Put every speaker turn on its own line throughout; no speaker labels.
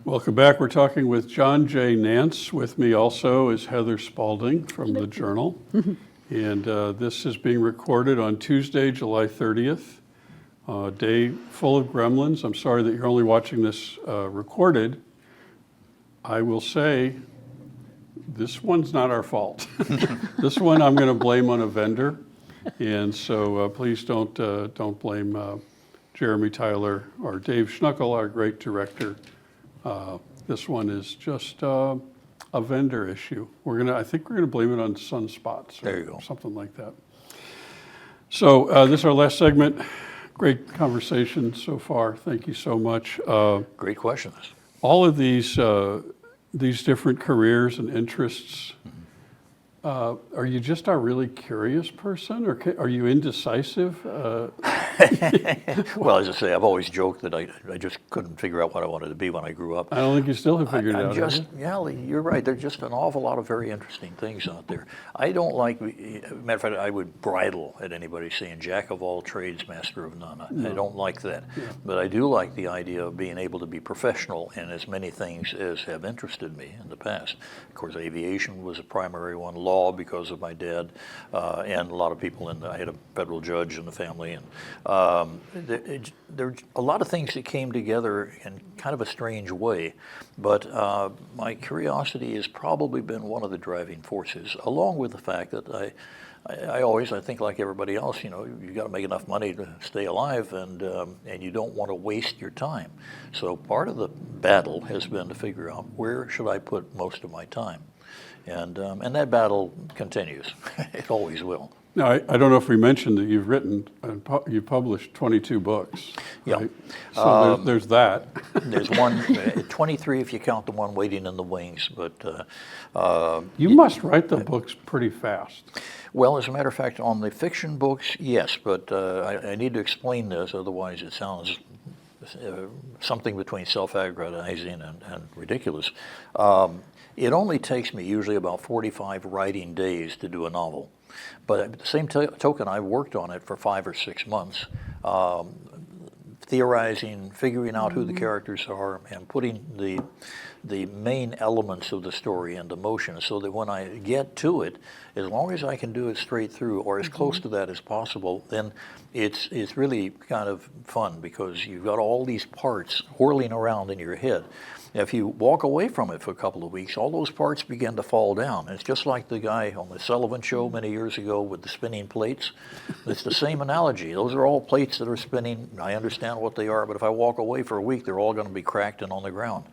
Welcome back. We're talking with John J. Nance. With me also is Heather Spalding from the Journal. And this is being recorded on Tuesday, July 30th, a day full of gremlins. I'm sorry that you're only watching this recorded. I will say, this one's not our fault. This one I'm going to blame on a vendor. And so please don't blame Jeremy Tyler or Dave Schnuckel, our great director. This one is just a vendor issue. I think we're gonna blame it on sunspots or something like that. So this is our last segment. Great conversation so far. Thank you so much.
Great questions.
All of these different careers and interests. Are you just a really curious person, or are you indecisive?
Well, as I say, I've always joked that I just couldn't figure out what I wanted to be when I grew up.
I don't think you still have figured it out.
Yeah, you're right. There's just an awful lot of very interesting things out there. I don't like, matter of fact, I would bridle at anybody saying jack of all trades, master of none. I don't like that. Yeah. But I do like the idea of being able to be professional in as many things as have interested me in the past. Of course, aviation was a primary one, law because of my dad, and a lot of people I had a federal judge in the family, and there are a lot of things that came together in kind of a strange way, but my curiosity has probably been one of the driving forces, along with the fact that I think like everybody else, you got to make enough money to stay alive, and you don't want to waste your time. So part of the battle has been to figure out where should I put most of my time. And that battle continues. It always will.
Now, I don't know if we mentioned that you've published 22 books. Right?
Yeah.
So there's that.
There's 23 if you count the one waiting in the wings. But
you must write the books pretty fast.
Well, as a matter of fact, on the fiction books, yes. But I need to explain this, otherwise it sounds something between self-aggrandizing and ridiculous. It only takes me usually about 45 writing days to do a novel. But at the same token, I've worked on it for 5 or 6 months, theorizing, figuring out who the characters are, and putting the main elements of the story into motion, so that when I get to it, as long as I can do it straight through, or as close to that as possible, then it's really kind of fun, because you've got all these parts whirling around in your head. If you walk away from it for a couple of weeks, all those parts begin to fall down. It's just like the guy on the Sullivan Show many years ago with the spinning plates. It's the same analogy. Those are all plates that are spinning. I understand what they are, but if I walk away for a week, they're all going to be cracked and on the ground.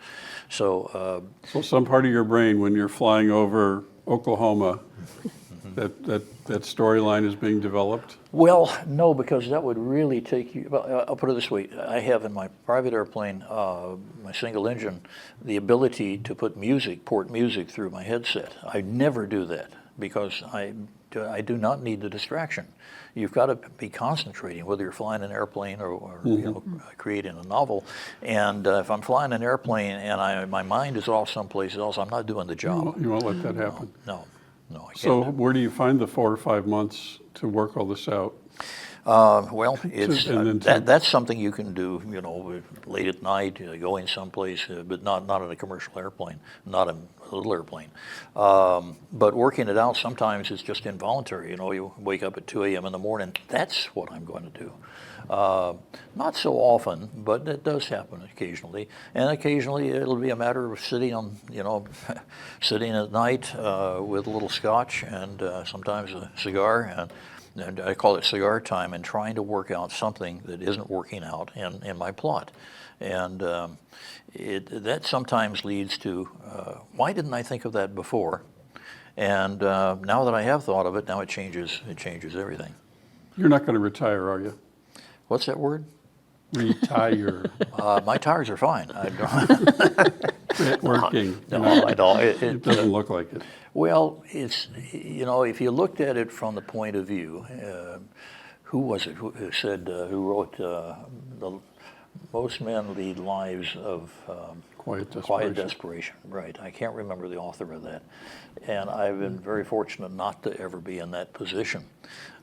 So
some part of your brain, when you're flying over Oklahoma, that storyline is being developed?
Well, no, because that would really take you. Well, I'll put it this way: I have in my private airplane, my single engine, the ability to port music through my headset. I never do that because I do not need the distraction. You've got to be concentrating, whether you're flying an airplane or creating a novel. And if I'm flying an airplane and my mind is off someplace else, I'm not doing the job.
You won't let that happen.
No, I can't.
So where do you find the 4 or 5 months to work all this out?
Well, that's something you can do, late at night, going someplace, but not on a commercial airplane, not a little airplane. But working it out sometimes is just involuntary. You wake up at 2 a.m. in the morning. That's what I'm going to do. Not so often, but it does happen occasionally. And occasionally it'll be a matter of sitting sitting at night with a little scotch and sometimes a cigar, and I call it cigar time, and trying to work out something that isn't working out in my plot. And that sometimes leads to, why didn't I think of that before? And now that I have thought of it, now it changes everything.
You're not going to retire, are you?
What's that word?
Retire.
My tires are fine.
Quit working.
No, I don't.
It doesn't look like it.
Well, it's, if you looked at it from the point of view, who was it who said, who wrote, most men lead lives of
Quiet Desperation.
Quiet Desperation, right. I can't remember the author of that. And I've been very fortunate not to ever be in that position.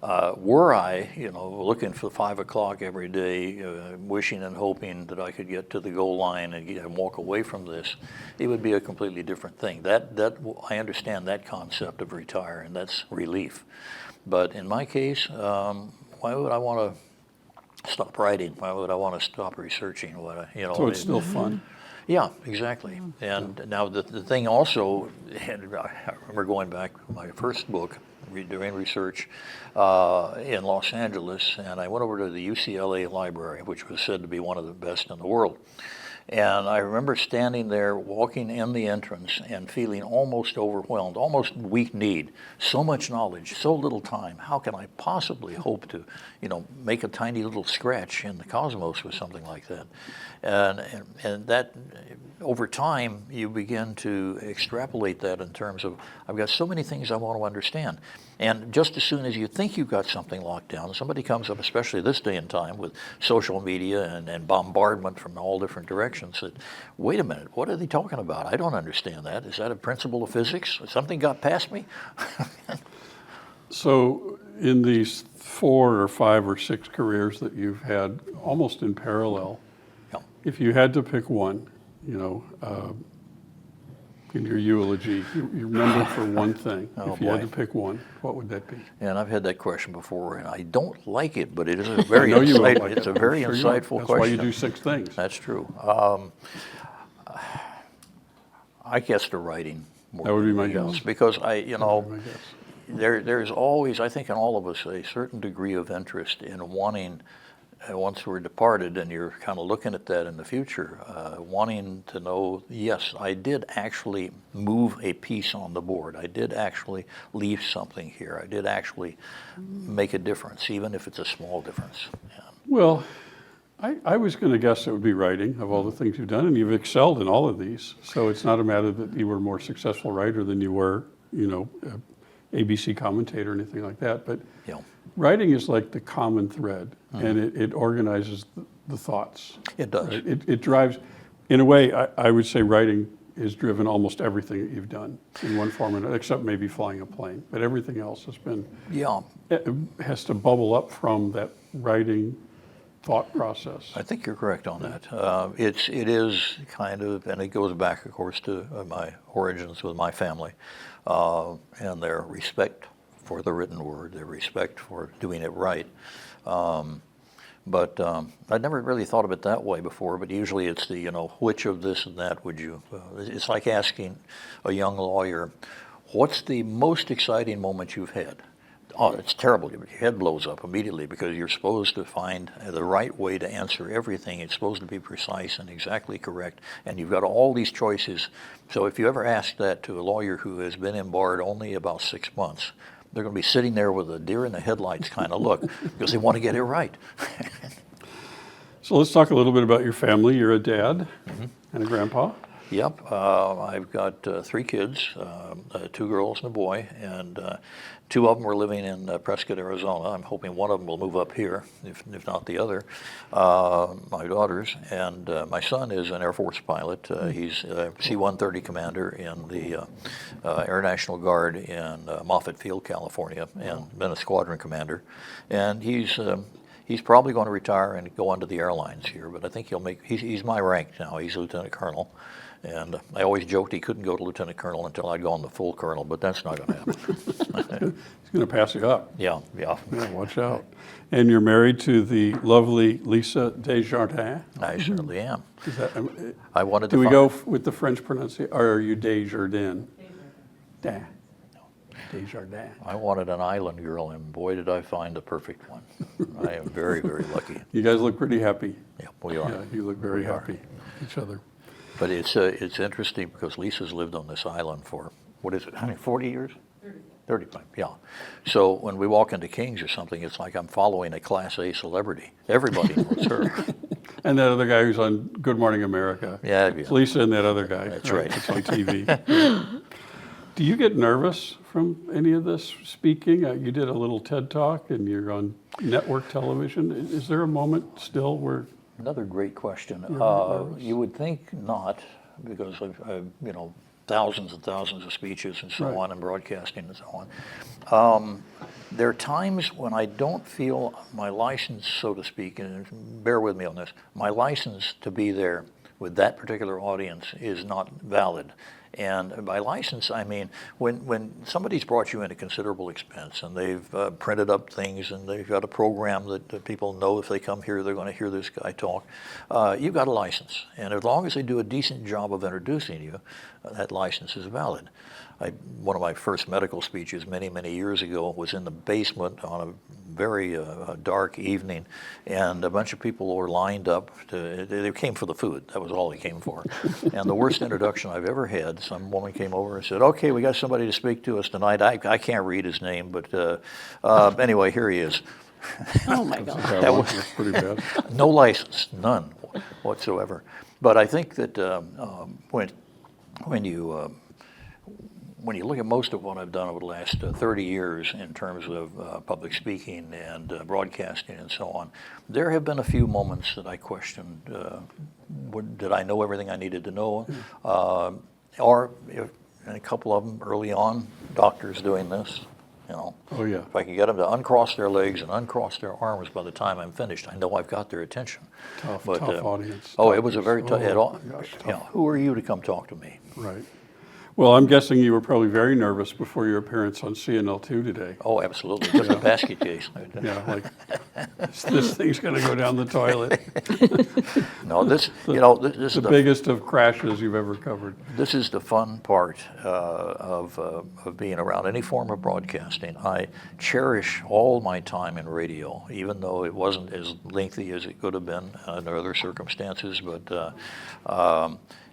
Were I, looking for 5 o'clock every day, wishing and hoping that I could get to the goal line and walk away from this, it would be a completely different thing. I understand that concept of retire, and that's relief. But in my case, why would I want to stop writing? Why would I want to stop researching?
So it's still fun.
Yeah, exactly. And now the thing also, and I remember going back to my first book, doing research in Los Angeles, and I went over to the UCLA library, which was said to be one of the best in the world. And I remember standing there, walking in the entrance and feeling almost overwhelmed, almost weak-kneed. So much knowledge, so little time. How can I possibly hope to, make a tiny little scratch in the cosmos with something like that? And that, over time, you begin to extrapolate that in terms of, I've got so many things I want to understand. And just as soon as you think you've got something locked down, somebody comes up, especially this day and time with social media and bombardment from all different directions, that, wait a minute, what are they talking about? I don't understand that. Is that a principle of physics? Something got past me?
So in these 4 or 5 or 6 careers that you've had almost in parallel,
Yeah.
if you had to pick one, in your eulogy, you remember for one thing.
Oh,
if you had
boy.
to pick one, what would that be?
And I've had that question before, and I don't like it, but it is a very
know you won't like
it's
it.
a very
I'm sure you won't.
insightful
That's
question.
why you do 6 things.
That's true. I guess the writing more
That would be
than
my
anything
guess.
else, because
I guess.
there's always, I think in all of us, a certain degree of interest in wanting, once we're departed and you're kind of looking at that in the future, wanting to know, yes, I did actually move a piece on the board. I did actually leave something here. I did actually make a difference, even if it's a small difference. Yeah.
Well, I was going to guess it would be writing, of all the things you've done, and you've excelled in all of these. So it's not a matter that you were a more successful writer than you were, ABC commentator or anything like that. But
Yeah.
writing is like the common thread, and it organizes the thoughts.
It does.
Right? It drives, in a way, I would say writing has driven almost everything that you've done in one form or another, except maybe flying a plane. But everything else has been,
Yeah.
it has to bubble up from that writing thought process.
I think you're correct on that. It is kind of, and it goes back, of course, to my origins with my family, and their respect for the written word, their respect for doing it right. But I'd never really thought of it that way before, but usually it's the, which of this and that would you, it's like asking a young lawyer, what's the most exciting moment you've had? Oh, it's terrible. Your head blows up immediately because you're supposed to find the right way to answer everything. It's supposed to be precise and exactly correct, and you've got all these choices. So if you ever ask that to a lawyer who has been in bar only about 6 months, they're going to be sitting there with a deer in the headlights kind of look because they want to get it right.
So let's talk a little bit about your family. You're a dad and a grandpa.
Yep, I've got 3 kids, 2 girls and a boy, and 2 of them are living in Prescott, Arizona. I'm hoping one of them will move up here, if not the other, my daughters. And my son is an Air Force pilot. He's a C-130 commander in the Air National Guard in Moffett Field, California, and been a squadron commander. And he's probably going to retire and go onto the airlines here, but I think he's my rank now. He's lieutenant colonel. And I always joked he couldn't go to lieutenant colonel until I'd gone to full colonel, but that's not going to happen.
He's going to pass you up.
Yeah.
Yeah, watch out. And you're married to the lovely Lisa Desjardins.
I certainly am.
Is that,
I wanted to
do we
find-
go with the French pronunciation, or are you Desjardins? Desjardins. Desjardins.
I wanted an island girl, and boy, did I find the perfect one. I am very, very lucky.
You guys look pretty happy.
Yeah, we are.
Yeah, you look very
We are.
happy. Each other.
But it's interesting because Lisa's lived on this island for, 40 years? 35, yeah. So when we walk into King's or something, it's like I'm following a Class A celebrity. Everybody knows her.
And that other guy who's on Good Morning America.
Yeah.
It's Lisa and that other guy.
That's right.
It's on TV. Yeah. Do you get nervous from any of this speaking? You did a little TED Talk and you're on network television. Is there a moment still where...
Another great question.
You're not nervous?
You would think not, because I've thousands and thousands of speeches and so
Right.
on, and broadcasting and so on. There are times when I don't feel my license, so to speak, and bear with me on this, my license to be there with that particular audience is not valid. And by license, I mean when somebody's brought you in at considerable expense and they've printed up things and they've got a program that people know if they come here they're going to hear this guy talk, you've got a license. And as long as they do a decent job of introducing you, that license is valid. One of my first medical speeches many, many years ago was in the basement on a very dark evening, and a bunch of people were lined up. They came for the food. That was all they came for. And the worst introduction I've ever had, some woman came over and said, "Okay, we got somebody to speak to us tonight. I can't read his name, but anyway, here he is."
Oh my God.
That was pretty bad.
No license, none whatsoever. But I think that when you look at most of what I've done over the last 30 years in terms of public speaking and broadcasting and so on, there have been a few moments that I questioned, did I know everything I needed to know? And a couple of them early on, doctors doing this,
Oh, yeah.
If I can get them to uncross their legs and uncross their arms by the time I'm finished, I know I've got their attention.
Tough audience.
Oh, it was a very tough.
Oh, my gosh, tough.
Who are you to come talk to me?
Right. Well, I'm guessing you were probably very nervous before your appearance on CNL2 today.
Oh, absolutely. Just a basket case.
Yeah, like, this thing's going to go down the toilet.
No, this is
The biggest of crashes you've ever covered.
This is the fun part of being around any form of broadcasting. I cherish all my time in radio, even though it wasn't as lengthy as it could have been under other circumstances. But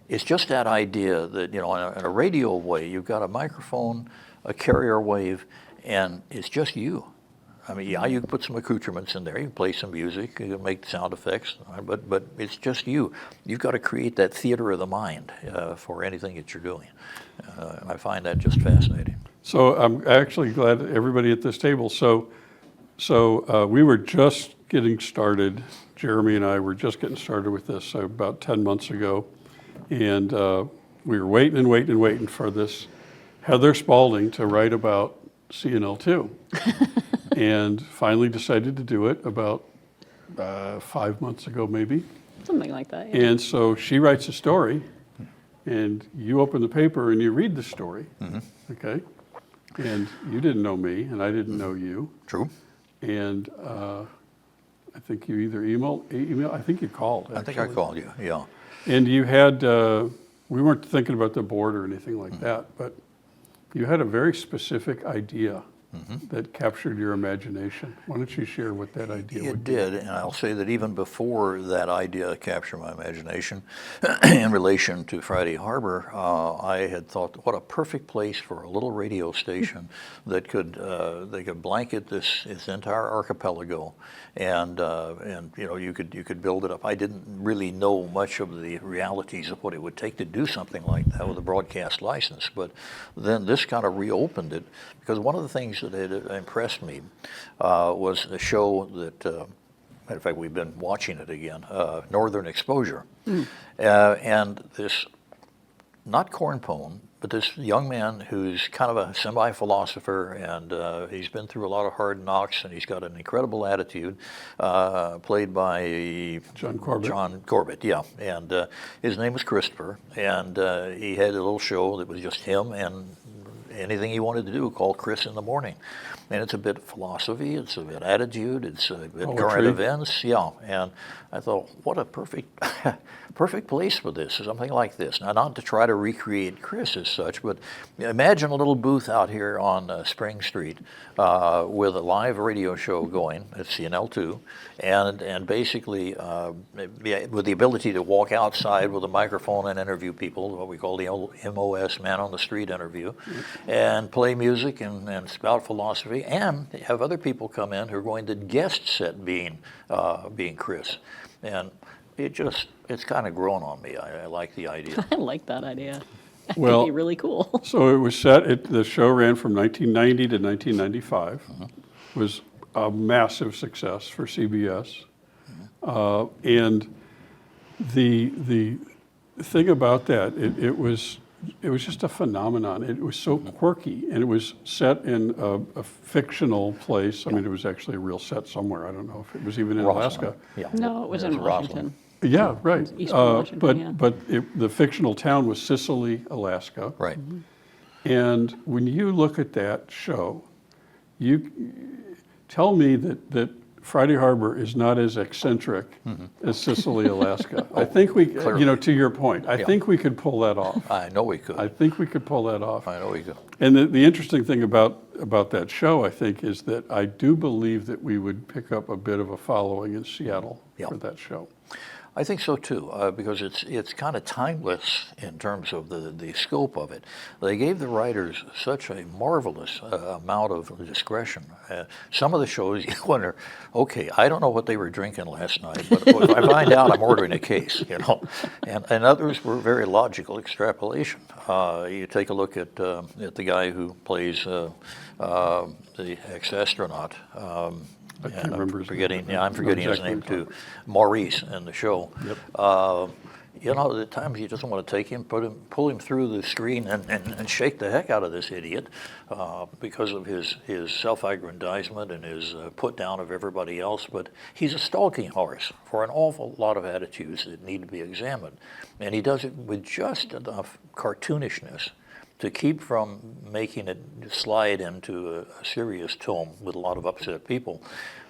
it's just that idea that, in a radio way, you've got a microphone, a carrier wave, and it's just you. I mean, yeah, you can put some accoutrements in there. You can play some music. You can make sound effects, but it's just you. You've got to create that theater of the mind for anything that you're doing. And I find that just fascinating.
So I'm actually glad that everybody at this table. So we were just getting started. Jeremy and I were just getting started with this about 10 months ago. And we were waiting for this Heather Spalding to write about CNL2. And finally decided to do it about 5 months ago, maybe.
Something like that. Yeah.
And so she writes a story, and you open the paper and you read the story, okay? And you didn't know me, and I didn't know you.
True.
And I think you either email. I think you called. Actually.
I think I called you, yeah.
And you had, we weren't thinking about the board or anything like that, but you had a very specific idea that captured your imagination. Why don't you share what that idea would be?
It did, and I'll say that even before that idea captured my imagination, in relation to Friday Harbor, I had thought, what a perfect place for a little radio station that could they could blanket this entire archipelago, and you could build it up. I didn't really know much of the realities of what it would take to do something like that with a broadcast license, but then this kind of reopened it, because one of the things that had impressed me was the show that, matter of fact, we've been watching it again, Northern Exposure. And this, not cornpone, but this young man who's kind of a semi-philosopher, and he's been through a lot of hard knocks, and he's got an incredible attitude, played by
John Corbett.
John Corbett, yeah. And his name was Christopher, and he had a little show that was just him and anything he wanted to do, called Chris in the Morning. And it's a bit philosophy, it's a bit attitude, it's a bit current events, yeah. And I thought, what a perfect place for this, something like this. Now, not to try to recreate Chris as such, but imagine a little booth out here on Spring Street with a live radio show going at CNL2, and basically with the ability to walk outside with a microphone and interview people, what we call the MOS, man on the street interview, and play music and spout philosophy, and have other people come in who are going to guest set being Chris. And it's kind of grown on me. I like the idea.
I like that idea. That
Well,
could be really cool.
So it was set, the show ran from 1990 to 1995. It was a massive success for CBS. And the thing about that, it was just a phenomenon. It was so quirky, and it was set in a fictional place. I mean, it was actually a real set somewhere. I don't know if it was even in Alaska.
Yeah.
No, it was in Washington.
Yeah, right.
Eastern Washington, yeah.
But the fictional town was Sicily, Alaska.
Right.
And when you look at that show, you tell me that Friday Harbor is not as eccentric as Sicily, Alaska. I think we, to your point, I think we could pull that off.
I know we could.
I think we could pull that off.
I know we could.
And the interesting thing about that show, I think, is that I do believe that we would pick up a bit of a following in Seattle for that show.
I think so too, because it's kind of timeless in terms of the scope of it. They gave the writers such a marvelous amount of discretion. Some of the shows you wonder, okay, I don't know what they were drinking last night, but if I find out, I'm ordering a case, And others were very logical extrapolation. You take a look at the guy who plays the ex-astronaut.
I can't remember his name.
I'm forgetting his name too. Maurice in the show.
Yep.
At times you just want to take him, pull him through the screen and shake the heck out of this idiot because of his self-aggrandizement and his put down of everybody else. But he's a stalking horse for an awful lot of attitudes that need to be examined. And he does it with just enough cartoonishness to keep from making it slide into a serious tone with a lot of upset people.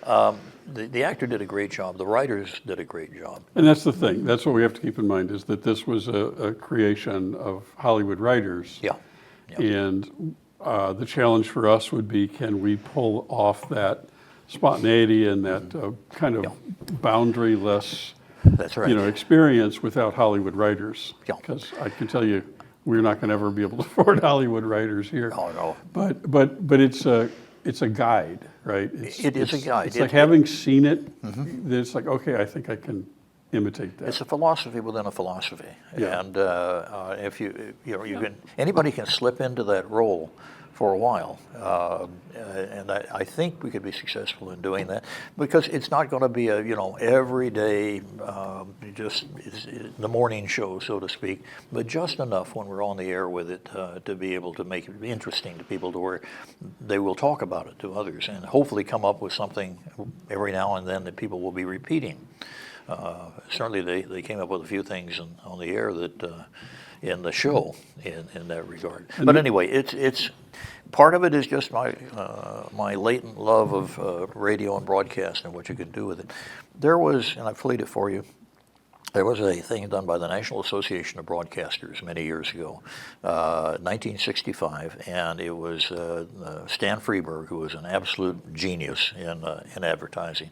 The actor did a great job. The writers did a great job.
And that's the thing. That's what we have to keep in mind, is that this was a creation of Hollywood writers.
Yeah.
And the challenge for us would be, can we pull off that spontaneity and that kind of boundary-less
That's right.
experience without Hollywood writers?
Yeah.
Because I can tell you, we're not going to ever be able to afford Hollywood writers here.
Oh, no.
But it's a guide, right?
It is a guide.
It's like having seen it, it's like, okay, I think I can imitate that.
It's a philosophy within a philosophy,
Yeah.
and if you can, anybody can slip into that role for a while, and I think we could be successful in doing that, because it's not going to be a everyday just the morning show, so to speak, but just enough when we're on the air with it to be able to make it interesting to people, to where they will talk about it to others, and hopefully come up with something every now and then that people will be repeating. Certainly they came up with a few things on the air that in the show in that regard. But anyway, it's part of it is just my latent love of radio and broadcast and what you can do with it. There was, and I've played it for you, there was a thing done by the National Association of Broadcasters many years ago, 1965, and it was Stan Freberg, who was an absolute genius in advertising.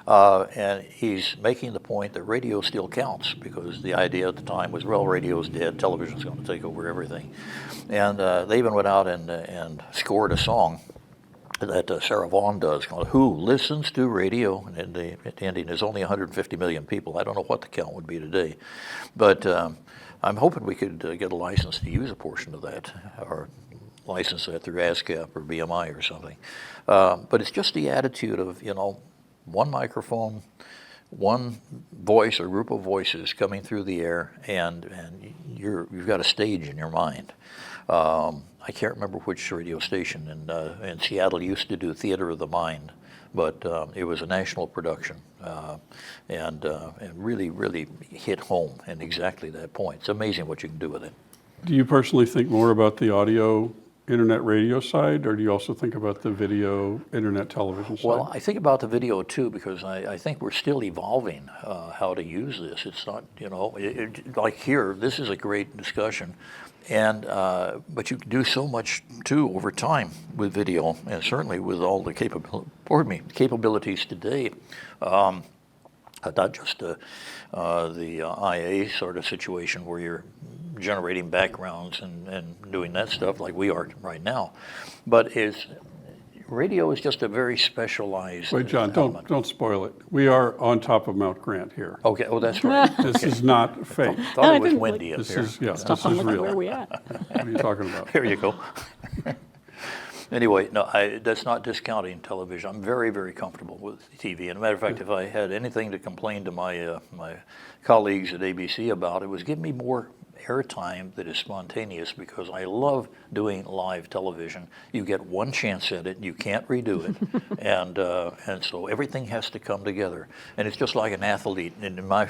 And he's making the point that radio still counts, because the idea at the time was, well, radio's dead, television's going to take over everything. And they even went out and scored a song that Sarah Vaughan does, called "Who Listens to Radio?" And the ending is only 150 million people. I don't know what the count would be today, but I'm hoping we could get a license to use a portion of that, or license that through ASCAP or BMI or something. But it's just the attitude of, one microphone, one voice or group of voices coming through the air, and you've got a stage in your mind. I can't remember which radio station in Seattle used to do Theater of the Mind, but it was a national production, and really, really hit home in exactly that point. It's amazing what you can do with it.
Do you personally think more about the audio internet radio side, or do you also think about the video internet television side?
Well, I think about the video too, because I think we're still evolving how to use this. It's not, like here, this is a great discussion. And but you can do so much too over time with video, and certainly with all the capabilities today. Not just the IA sort of situation where you're generating backgrounds and doing that stuff like we are right now, but radio is just a very specialized.
Wait, John, don't spoil it. We are on top of Mount Grant here.
Okay, oh, that's right.
This is not fake.
Thought it was windy up
This
here.
is, yeah,
Stop
this
on
is
looking
real.
where we at.
What are you talking about?
There you go. Anyway, no, that's not discounting television. I'm very, very comfortable with TV. And a matter of fact, if I had anything to complain to my my colleagues at ABC about, it was give me more airtime that is spontaneous, because I love doing live television. You get one chance at it, you can't redo it, and so everything has to come together. And it's just like an athlete, in my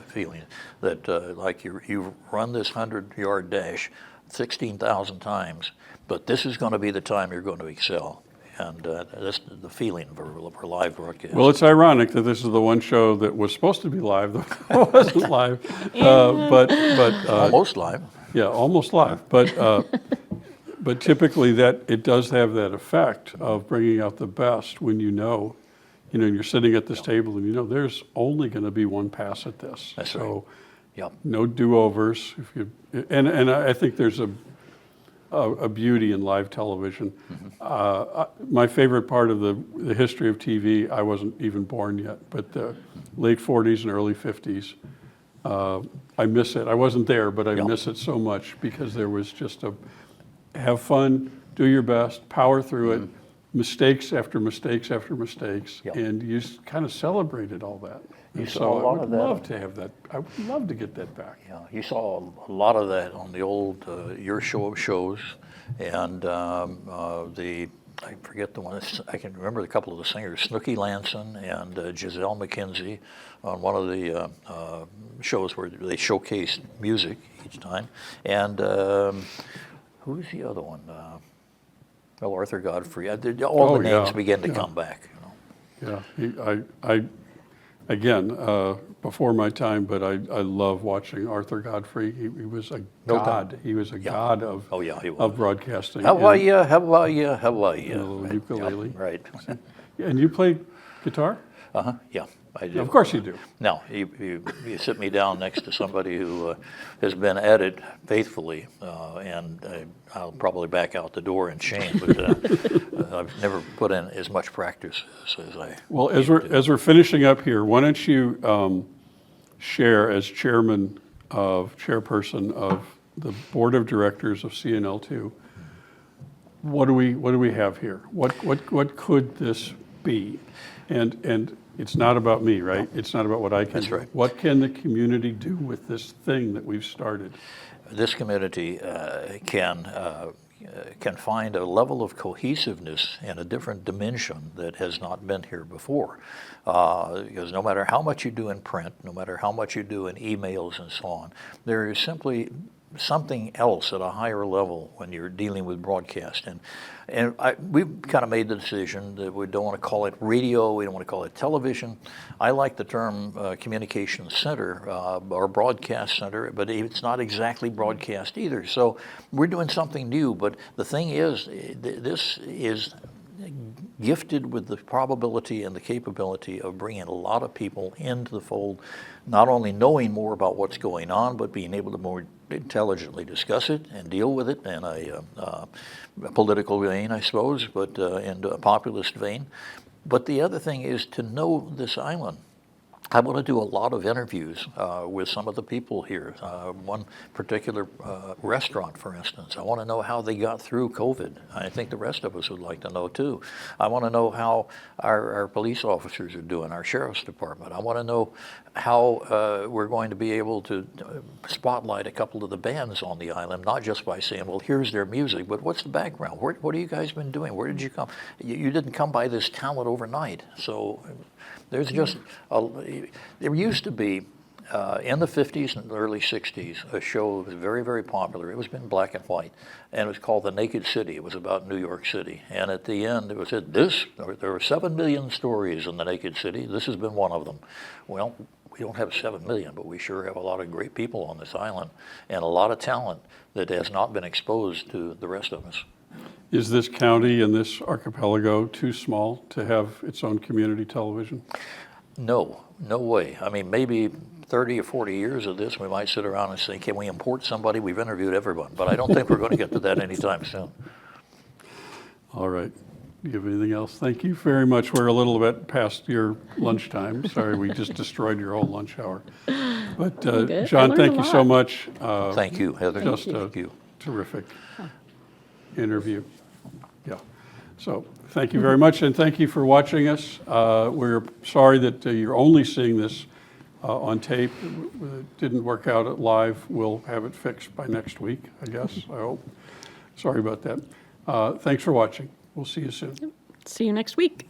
feeling, that like you run this 100-yard dash 16,000 times, but this is going to be the time you're going to excel. And that's the feeling of a live broadcast.
Well, it's ironic that this is the one show that was supposed to be live, that wasn't live, but
Almost live.
yeah, almost live. But typically that it does have that effect of bringing out the best when you're sitting at this table and there's only going to be one pass at this.
That's
so
right. Yep.
no do-overs. And I think there's a beauty in live television. My favorite part of the history of TV, I wasn't even born yet, but the late 40s and early 50s. I miss it. I wasn't there, but I miss it so much, because there was just have fun, do your best, power through it, mistakes after mistakes after mistakes, and you kind of celebrated all that.
You saw a lot of that.
I would love to have that. I would love to get that back.
Yeah, you saw a lot of that on the old Your Show of Shows, and I forget the one. I can remember a couple of the singers, Snooky Lanson and Giselle McKenzie, on one of the shows where they showcased music each time. And who's the other one? Arthur Godfrey. All the names began to come back.
Yeah, again, before my time, but I love watching Arthur Godfrey. He was a god. He was a god of
he was.
of broadcasting.
How are you? How are you? How are you?
A little ukulele.
Right.
And you play guitar?
Yeah, I do.
Of course you do.
Now, you sit me down next to somebody who has been at it faithfully, and I'll probably back out the door in shame, but I've never put in as much practice as I.
Well, as we're finishing up here, why don't you share, as chairperson of the board of directors of CNL2, what do we have here? What could this be? And it's not about me, right? It's not about what I can
That's
do.
right.
What can the community do with this thing that we've started?
This community can find a level of cohesiveness in a different dimension that has not been here before. Because no matter how much you do in print, no matter how much you do in emails and so on, there is simply something else at a higher level when you're dealing with broadcast. And we've kind of made the decision that we don't want to call it radio, we don't want to call it television. I like the term communication center or broadcast center, but it's not exactly broadcast either. So we're doing something new, but the thing is, this is gifted with the probability and the capability of bringing a lot of people into the fold, not only knowing more about what's going on, but being able to more intelligently discuss it and deal with it in a political vein, I suppose, but in a populist vein. But the other thing is to know this island. I want to do a lot of interviews with some of the people here. One particular restaurant, for instance, I want to know how they got through COVID. I think the rest of us would like to know too. I want to know how our police officers are doing, our sheriff's department. I want to know how we're going to be able to spotlight a couple of the bands on the island, not just by saying, well, here's their music, but what's the background? What have you guys been doing? Where did you come? You didn't come by this talent overnight. So there's just, there used to be, in the 50s and early 60s, a show that was very, very popular. It was in black and white, and it was called The Naked City. It was about New York City. And at the end, it was said, there were 7 million stories in The Naked City. This has been one of them. Well, we don't have 7 million, but we sure have a lot of great people on this island and a lot of talent that has not been exposed to the rest of us.
Is this county and this archipelago too small to have its own community television?
No way. I mean, maybe 30 or 40 years of this, we might sit around and say, can we import somebody? We've interviewed everyone, but I don't think we're going to get to that anytime soon.
All right. Do you have anything else? Thank you very much. We're a little bit past your lunchtime. Sorry, we just destroyed your whole lunch hour. But John, thank you so much.
Thank you, Heather.
Just
Thank you.
Terrific interview. Yeah. So thank you very much, and thank you for watching us. We're sorry that you're only seeing this on tape. It didn't work out at live. We'll have it fixed by next week, I guess, I hope. Sorry about that. Thanks for watching. We'll see you soon.
See you next week.